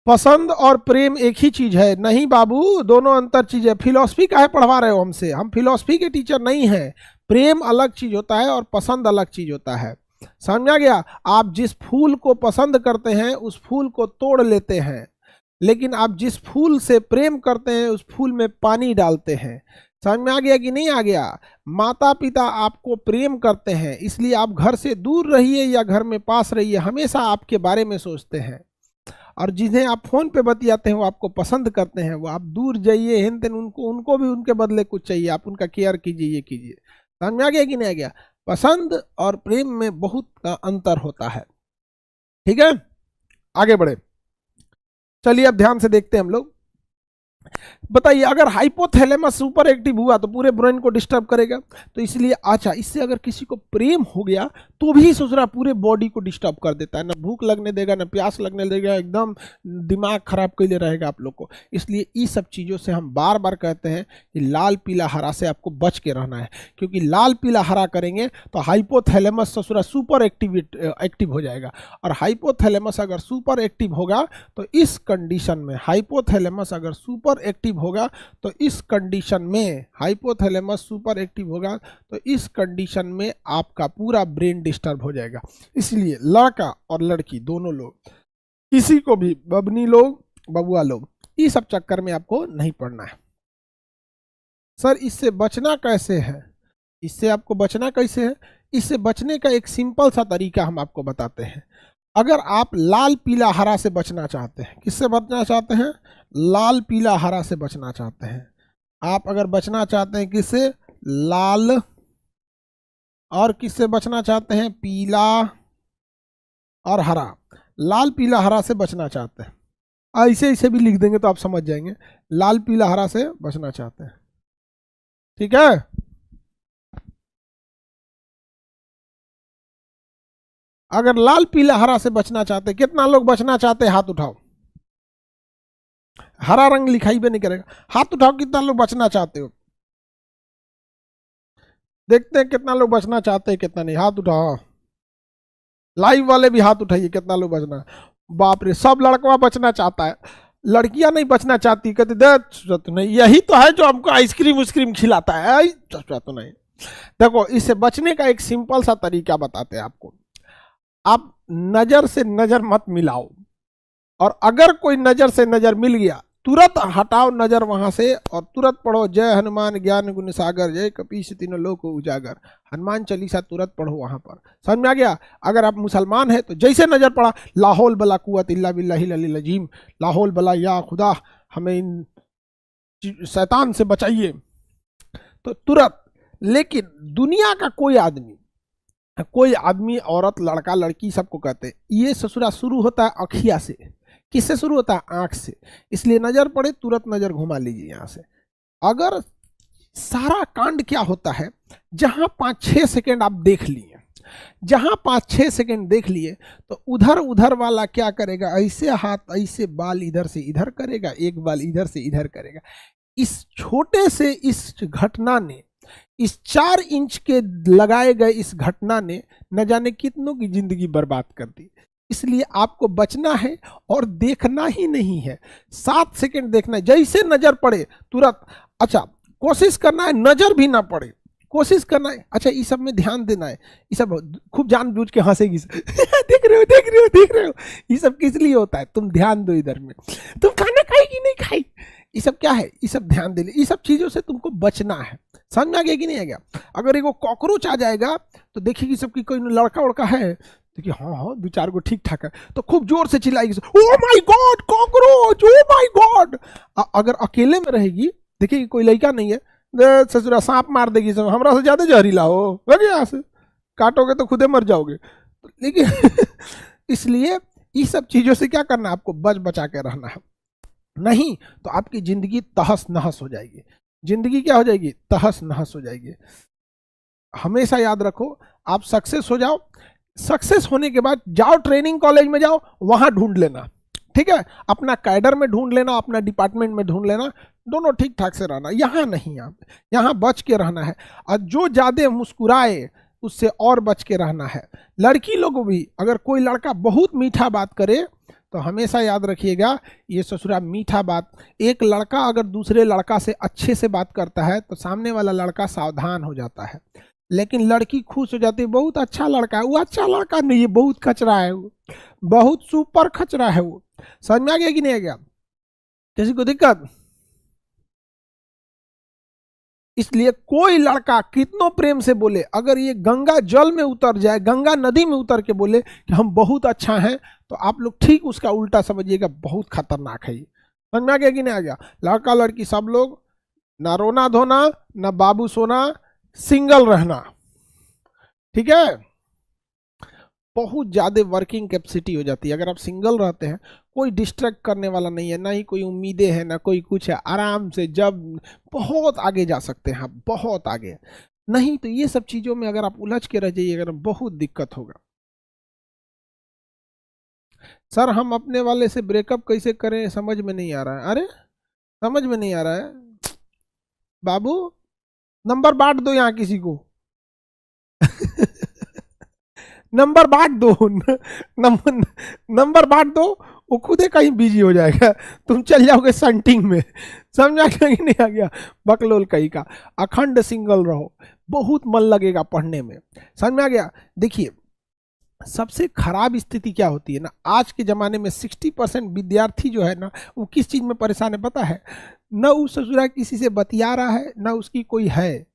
पसंद और प्रेम एक ही चीज है? नहीं बाबू, दोनों अंतर चीज है। फिलॉसफी काहे पढ़वा रहे हो हमसे? हम फिलॉसफी के टीचर नहीं हैं। प्रेम अलग चीज होता है और पसंद अलग चीज होता है, समझा गया? आप जिस फूल को पसंद करते हैं उस फूल को तोड़ लेते हैं, लेकिन आप जिस फूल से प्रेम करते हैं उस फूल में पानी डालते हैं। समझ में आ गया कि नहीं आ गया? माता पिता आपको प्रेम करते हैं, इसलिए आप घर से दूर रहिए या घर में पास रहिए, हमेशा आपके बारे में सोचते हैं। और जिन्हें आप फोन पे बतियाते हैं वो आपको पसंद करते हैं, वो आप दूर जाइए हिन तेन, उनको भी उनके बदले कुछ चाहिए, आप उनका केयर कीजिए, ये कीजिए। समझ में आ गया कि नहीं आ गया? पसंद और प्रेम में बहुत का अंतर होता है, ठीक है? आगे बढ़े, चलिए अब ध्यान से देखते हैं हम लोग। बताइए, अगर हाइपोथैलेमस सुपर एक्टिव हुआ तो पूरे ब्रेन को डिस्टर्ब करेगा, तो इसलिए अच्छा, इससे अगर किसी को प्रेम हो गया तो भी सोच रहा पूरे बॉडी को डिस्टर्ब कर देता है, ना भूख लगने देगा ना प्यास लगने देगा, एकदम दिमाग खराब कर ले रहेगा आप लोग को। इसलिए इस सब चीज़ों से हम बार बार कहते हैं कि लाल पीला हरा से आपको बच के रहना है, क्योंकि लाल पीला हरा करेंगे तो हाइपोथैलेमस ससुरा सुपर एक्टिव हो जाएगा। और हाइपोथैलेमस अगर सुपर एक्टिव होगा तो इस कंडीशन में, हाइपोथैलेमस अगर सुपर एक्टिव होगा तो इस कंडीशन में, हाइपोथैलेमस सुपर एक्टिव होगा तो इस कंडीशन में आपका पूरा ब्रेन डिस्टर्ब हो जाएगा। इसलिए लड़का और लड़की दोनों लोग, किसी को भी, बबनी लोग बबुआ लोग, इस सब चक्कर में आपको नहीं पड़ना है। सर इससे बचना कैसे है? इससे आपको बचना कैसे है? इससे बचने का एक सिंपल सा तरीका हम आपको बताते हैं। अगर आप लाल पीला हरा से बचना चाहते हैं, किससे बचना चाहते हैं? लाल पीला हरा से बचना चाहते हैं। आप अगर बचना चाहते हैं किससे? लाल, और किससे बचना चाहते हैं? पीला और हरा। लाल पीला हरा से बचना चाहते हैं, ऐसे ऐसे भी लिख देंगे तो आप समझ जाएंगे। लाल पीला हरा से बचना चाहते हैं, ठीक है? अगर लाल पीला हरा से बचना चाहते हैं, कितना लोग बचना चाहते हैं? हाथ उठाओ। हरा रंग लिखाई भी नहीं करेगा, हाथ उठाओ, कितना लोग बचना चाहते हो? देखते हैं कितना लोग बचना चाहते हैं, कितना नहीं। हाथ उठाओ, लाइव वाले भी हाथ उठाइए, कितना लोग बचना। बाप रे, सब लड़का बचना चाहता है, लड़कियां नहीं बचना चाहती, कहते दे नहीं, यही तो है जो हमको आइसक्रीम उस्क्रीम खिलाता है। तो नहीं, देखो इससे बचने का एक सिंपल सा तरीका बताते हैं आपको। आप नजर से नजर मत मिलाओ, और अगर कोई नजर से नजर मिल गया तुरंत हटाओ नजर वहां से और तुरंत पढ़ो जय हनुमान ज्ञान गुण सागर जय कपीश तीनों लोक उजागर, हनुमान चालीसा तुरंत पढ़ो वहां पर। समझ में आ गया? अगर आप मुसलमान हैं तो जैसे नजर पड़ा, लाहौल बला कुव्वत इल्ला बिल्लाहिल अलील अजीम, लाहौल बला या खुदा हमें इन शैतान से बचाइए, तो तुरंत। लेकिन दुनिया का कोई आदमी औरत लड़का लड़की सबको कहते हैं, ये ससुरा शुरू होता है अखिया से। किससे शुरू होता है? आंख से। इसलिए नजर पड़े तुरंत नजर घुमा लीजिए यहां से। अगर सारा कांड क्या होता है, जहां 5-6 सेकेंड आप देख लिए, जहां 5-6 सेकेंड देख लिए, तो उधर उधर वाला क्या करेगा? ऐसे हाथ ऐसे बाल इधर से इधर करेगा, एक बाल इधर से इधर करेगा। इस छोटे से इस घटना ने, इस 4 इंच के लगाए गए इस घटना ने न जाने कितनों की जिंदगी बर्बाद कर दी। इसलिए आपको बचना है और देखना ही नहीं है, 7 सेकंड देखना है, जैसे नजर पड़े तुरंत। अच्छा, कोशिश करना है नजर भी ना पड़े, कोशिश करना है। अच्छा, ये सब में ध्यान देना है, ये सब खूब जानबूझ के हंसेगी देख रहे हो, ये सब किस लिए होता है? तुम ध्यान दो इधर में, तुम खाना खाएगी नहीं खाई, ये सब क्या है? ये सब ध्यान दे ले, ये सब चीजों से तुमको बचना है। समझ में आ गया कि नहीं आ गया? अगर एगो कॉकरोच आ जाएगा तो देखिए कि सबकी कोई लड़का उड़का है, देखिए हाँ 2-4 गो ठीक ठाक है, तो खूब जोर से चिल्लाएगी, oh my god cockroach, oh my god. अगर अकेले में रहेगी, देखिए कोई लड़का नहीं है, ससुरा सांप मार देगी, सब हमरा से ज्यादा जहरीला हो यहाँ से, काटोगे तो खुदे मर जाओगे। लेकिन इसलिए इस सब चीजों से क्या करना है? आपको बचा के रहना है, नहीं तो आपकी जिंदगी तहस नहस हो जाएगी। जिंदगी क्या हो जाएगी? तहस नहस हो जाएगी। हमेशा याद रखो, आप सक्सेस हो जाओ, सक्सेस होने के बाद जाओ ट्रेनिंग कॉलेज में जाओ, वहां ढूंढ लेना, ठीक है? अपना कैडर में ढूंढ लेना, अपना डिपार्टमेंट में ढूंढ लेना, दोनों ठीक ठाक से रहना। यहाँ नहीं, आप यहाँ बच के रहना है। और जो ज्यादा मुस्कुराए उससे और बच के रहना है। लड़की लोग भी, अगर कोई लड़का बहुत मीठा बात करे तो हमेशा याद रखिएगा ये ससुरा मीठा बात, एक लड़का अगर दूसरे लड़का से अच्छे से बात करता है तो सामने वाला लड़का सावधान हो जाता है, लेकिन लड़की खुश हो जाती है, बहुत अच्छा लड़का है, वो अच्छा लड़का नहीं है, बहुत खचरा है वो, बहुत सुपर खचरा है वो। समझ में आ गया कि नहीं आ गया? किसी को दिक्कत? इसलिए कोई लड़का कितनों प्रेम से बोले, अगर ये गंगा जल में उतर जाए, गंगा नदी में उतर के बोले कि हम बहुत अच्छा हैं, तो आप लोग ठीक उसका उल्टा समझिएगा, बहुत खतरनाक है ये। समझ में आ गया कि नहीं आ गया? लड़का लड़की सब लोग ना रोना धोना, ना बाबू सोना, सिंगल रहना, ठीक है? बहुत ज्यादा वर्किंग कैपेसिटी हो जाती है अगर आप सिंगल रहते हैं, कोई डिस्ट्रैक्ट करने वाला नहीं है, ना ही कोई उम्मीदें हैं, ना कोई कुछ है, आराम से जब बहुत आगे जा सकते हैं आप, बहुत आगे। नहीं तो ये सब चीजों में अगर आप उलझ के रह जाइएगा बहुत दिक्कत होगा। सर हम अपने वाले से ब्रेकअप कैसे करें, समझ में नहीं आ रहा है। अरे समझ में नहीं आ रहा है बाबू, नंबर बांट दो यहाँ किसी को नंबर बांट दो नंबर बांट दो, वो खुद ही कहीं बिजी हो जाएगा, तुम चल जाओगे संटिंग में। समझा कि नहीं आ गया? बकलोल कहीं का। अखंड सिंगल रहो, बहुत मन लगेगा पढ़ने में। समझ में आ गया? देखिए सबसे खराब स्थिति क्या होती है ना, आज के ज़माने में 60% विद्यार्थी जो है ना, वो किस चीज़ में परेशान है पता है? न उस ससुरा किसी से बतिया रहा है, न उसकी कोई है,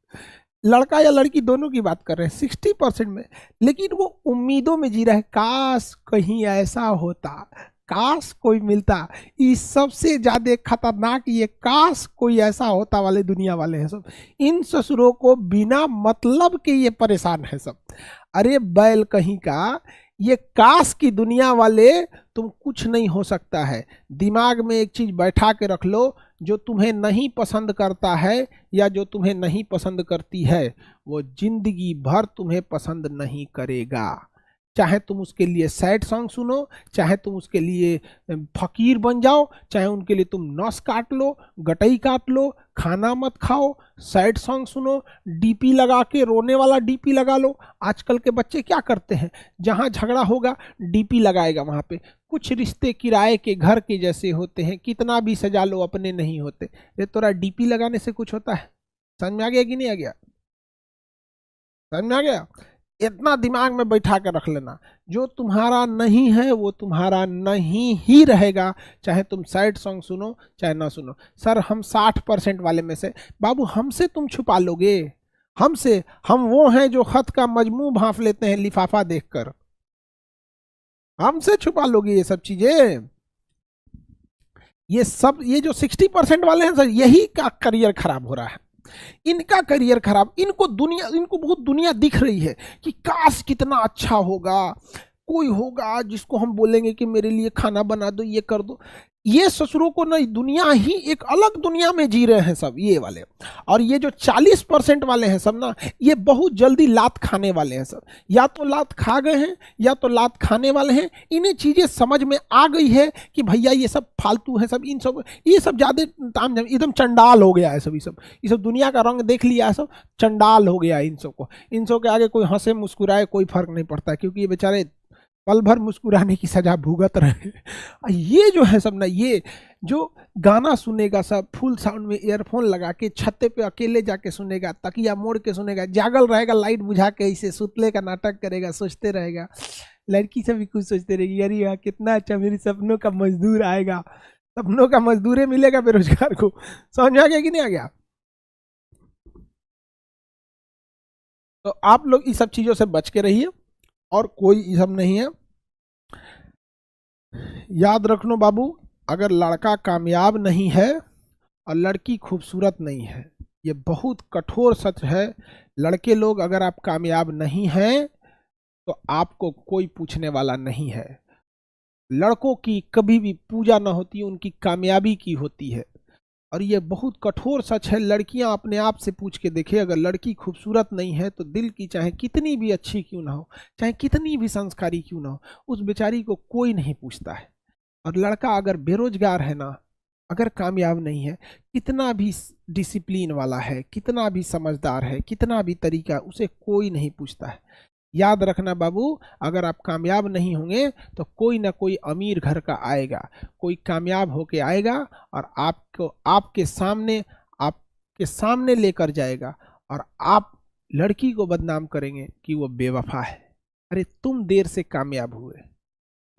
लड़का या लड़की दोनों की बात कर रहे हैं 60% में, लेकिन वो उम्मीदों में जी रहा है, काश कहीं ऐसा होता, काश कोई मिलता। इस सबसे ज्यादा खतरनाक ये काश कोई ऐसा होता वाले दुनिया वाले हैं सब। इन ससुरों को बिना मतलब के ये परेशान है सब। अरे बैल कहीं का, ये काश की दुनिया वाले, तुम कुछ नहीं हो सकता है। दिमाग में एक चीज बैठा के रख लो, जो तुम्हें नहीं पसंद करता है या जो तुम्हें नहीं पसंद करती है, वो जिंदगी भर तुम्हें पसंद नहीं करेगा। चाहे तुम उसके लिए सैड सॉन्ग सुनो, चाहे तुम उसके लिए फकीर बन जाओ, चाहे उनके लिए तुम नस काट लो, गटई काट लो, खाना मत खाओ, सैड सॉन्ग सुनो, डीपी लगा के, रोने वाला डीपी लगा लो। आजकल के बच्चे क्या करते हैं, जहां झगड़ा होगा डीपी लगाएगा वहां पे। कुछ रिश्ते किराए के घर के जैसे होते हैं, कितना भी सजा लो अपने नहीं होते। ये तोरा डीपी लगाने से कुछ होता है? समझ में आ गया कि नहीं आ गया? समझ में आ गया? इतना दिमाग में बैठा कर रख लेना, जो तुम्हारा नहीं है वो तुम्हारा नहीं ही रहेगा, चाहे तुम सैड सॉन्ग सुनो चाहे ना सुनो। सर हम 60% वाले में से, बाबू हमसे तुम छुपा लोगे? हमसे? हम वो हैं जो खत का मजमू भांप लेते हैं लिफाफा देखकर, हमसे छुपा लोगे ये सब चीजें? ये सब, ये जो 60% वाले हैं सर, यही का करियर खराब हो रहा है, इनका करियर खराब। इनको दुनिया, इनको बहुत दुनिया दिख रही है कि काश कितना अच्छा होगा, कोई होगा जिसको हम बोलेंगे कि मेरे लिए खाना बना दो, ये कर दो। ये ससुरों को ना दुनिया ही एक अलग दुनिया में जी रहे हैं सब ये वाले। और ये जो 40% वाले हैं सब ना, ये बहुत जल्दी लात खाने वाले हैं सब। या तो लात खा गए हैं या तो लात खाने वाले हैं। इन्हें चीजें समझ में आ गई है कि भैया ये सब फालतू है सब, इन सब, ये सब ज्यादा ताम झाम, एकदम चंडाल हो गया है सब। ये सब दुनिया का रंग देख लिया है सब, चंडाल हो गया है इन सबको। इन सब के आगे कोई हंसे मुस्कुराए कोई फर्क नहीं पड़ता, क्योंकि ये बेचारे पल भर मुस्कुराने की सजा भुगत रहे। ये जो है सब ना, ये जो गाना सुनेगा सब फुल साउंड में ईयरफोन लगा के, छत्ते पे अकेले जाके सुनेगा, तकिया मोड़ के सुनेगा, जागल रहेगा, लाइट बुझा के ऐसे सुतले का नाटक करेगा, सोचते रहेगा। लड़की से भी कुछ सोचते रहेगी, अरे यार कितना अच्छा मेरी सपनों का मजदूर आएगा, सपनों का मजदूर मिलेगा बेरोजगार को। समझ में आ गया कि नहीं आ गया? तो आप लोग इस सब चीजों से बच के रहिए, और कोई सब नहीं है। याद रखना बाबू, अगर लड़का कामयाब नहीं है और लड़की खूबसूरत नहीं है, ये बहुत कठोर सच है। लड़के लोग अगर आप कामयाब नहीं हैं तो आपको कोई पूछने वाला नहीं है। लड़कों की कभी भी पूजा ना होती है, उनकी कामयाबी की होती है। और ये बहुत कठोर सच है। लड़कियां अपने आप से पूछ के देखे, अगर लड़की खूबसूरत नहीं है तो दिल की चाहे कितनी भी अच्छी क्यों ना हो, चाहे कितनी भी संस्कारी क्यों ना हो, उस बेचारी को कोई नहीं पूछता है। और लड़का अगर बेरोजगार है ना, अगर कामयाब नहीं है, कितना भी डिसिप्लिन वाला है, कितना भी समझदार है, कितना भी तरीका, उसे कोई नहीं पूछता है। याद रखना बाबू, अगर आप कामयाब नहीं होंगे तो कोई ना कोई अमीर घर का आएगा, कोई कामयाब होके आएगा और आपको आपके सामने लेकर जाएगा और आप लड़की को बदनाम करेंगे कि वो बेवफा है। अरे तुम देर से कामयाब हुए,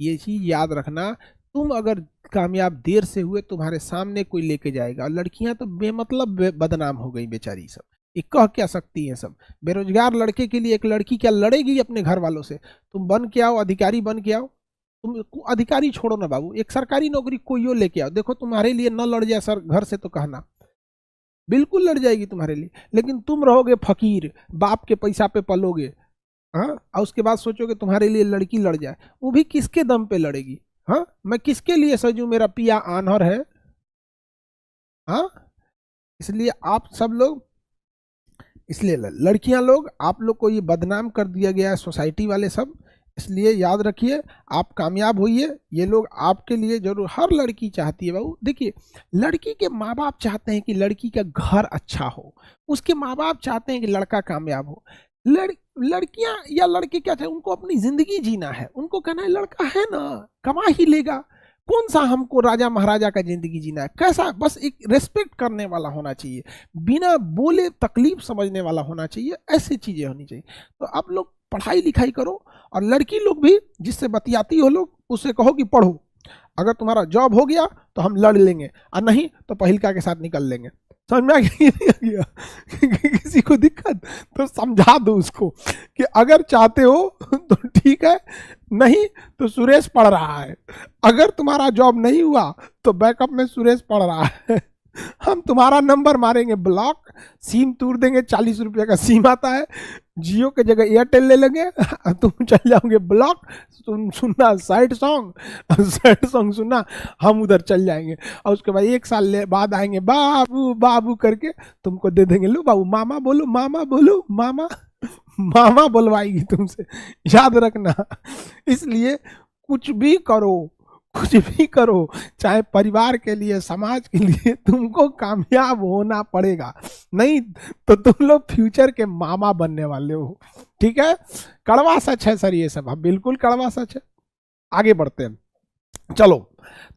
ये चीज याद रखना। तुम अगर कामयाब देर से हुए, तुम्हारे सामने कोई लेके जाएगा। और लड़कियां तो बेमतलब बदनाम हो गई बेचारी सब, ये कह क्या सकती हैं सब। बेरोजगार लड़के के लिए एक लड़की क्या लड़ेगी अपने घर वालों से? तुम बन के आओ, अधिकारी बन के आओ। तुम अधिकारी छोड़ो ना बाबू, एक सरकारी नौकरी कोई लेके आओ। देखो तुम्हारे लिए न लड़ जाए सर घर से तो कहना, बिल्कुल लड़ जाएगी तुम्हारे लिए। लेकिन तुम रहोगे फकीर, बाप के पैसा पे पलोगे, हाँ, और उसके बाद सोचोगे तुम्हारे लिए लड़की लड़ जाए। वो भी किसके दम पे लड़ेगी? हाँ, मैं किसके लिए सजू, मेरा पिया आनहर है? हाँ, इसलिए आप सब लोग, इसलिए लड़कियां लोग, आप लोग को ये बदनाम कर दिया गया है सोसाइटी वाले सब। इसलिए याद रखिए, आप कामयाब होइए। ये लोग आपके लिए जरूर, हर लड़की चाहती है बाबू। देखिए, लड़की के माँ बाप चाहते हैं कि लड़की का घर अच्छा हो, उसके माँ बाप चाहते हैं कि लड़का कामयाब हो। लड़कियां या लड़के क्या चाहते हैं? उनको अपनी जिंदगी जीना है, उनको कहना है लड़का है ना, कमा ही लेगा, कौन सा हमको राजा महाराजा का जिंदगी जीना है। कैसा, बस एक रेस्पेक्ट करने वाला होना चाहिए, बिना बोले तकलीफ समझने वाला होना चाहिए, ऐसी चीजें होनी चाहिए। तो आप लोग पढ़ाई लिखाई करो, और लड़की लोग भी जिससे बतियाती हो लोग, उससे कहो कि पढ़ो, अगर तुम्हारा जॉब हो गया तो हम लड़ लेंगे, और नहीं तो पहिलका के साथ निकल लेंगे। समझ में आ गया? किसी को दिक्कत तो समझा दो उसको कि अगर चाहते हो तो ठीक है, नहीं तो सुरेश पढ़ रहा है। अगर तुम्हारा जॉब नहीं हुआ तो बैकअप में सुरेश पढ़ रहा है। हम तुम्हारा नंबर मारेंगे ब्लॉक, सिम तोड़ देंगे, 40 रुपये का सिम आता है, जियो के जगह एयरटेल ले लेंगे, तुम चल जाओगे ब्लॉक, तुम सुनना सैड सॉन्ग सुनना, हम उधर चल जाएंगे, और उसके बाद 1 साल बाद आएंगे, बाबू बाबू करके तुमको दे देंगे। लो बाबू, मामा बोलो, मामा बोलो, मामा, मामा बुलवाएगी तुमसे, याद रखना। इसलिए कुछ भी करो, कुछ भी करो, चाहे परिवार के लिए, समाज के लिए, तुमको कामयाब होना पड़ेगा, नहीं तो तुम लोग फ्यूचर के मामा बनने वाले हो। ठीक है, कड़वा सच है सर ये सब, हाँ बिल्कुल कड़वा सच है। आगे बढ़ते हैं, चलो।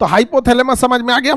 तो हाइपोथैलेमस समझ में आ गया।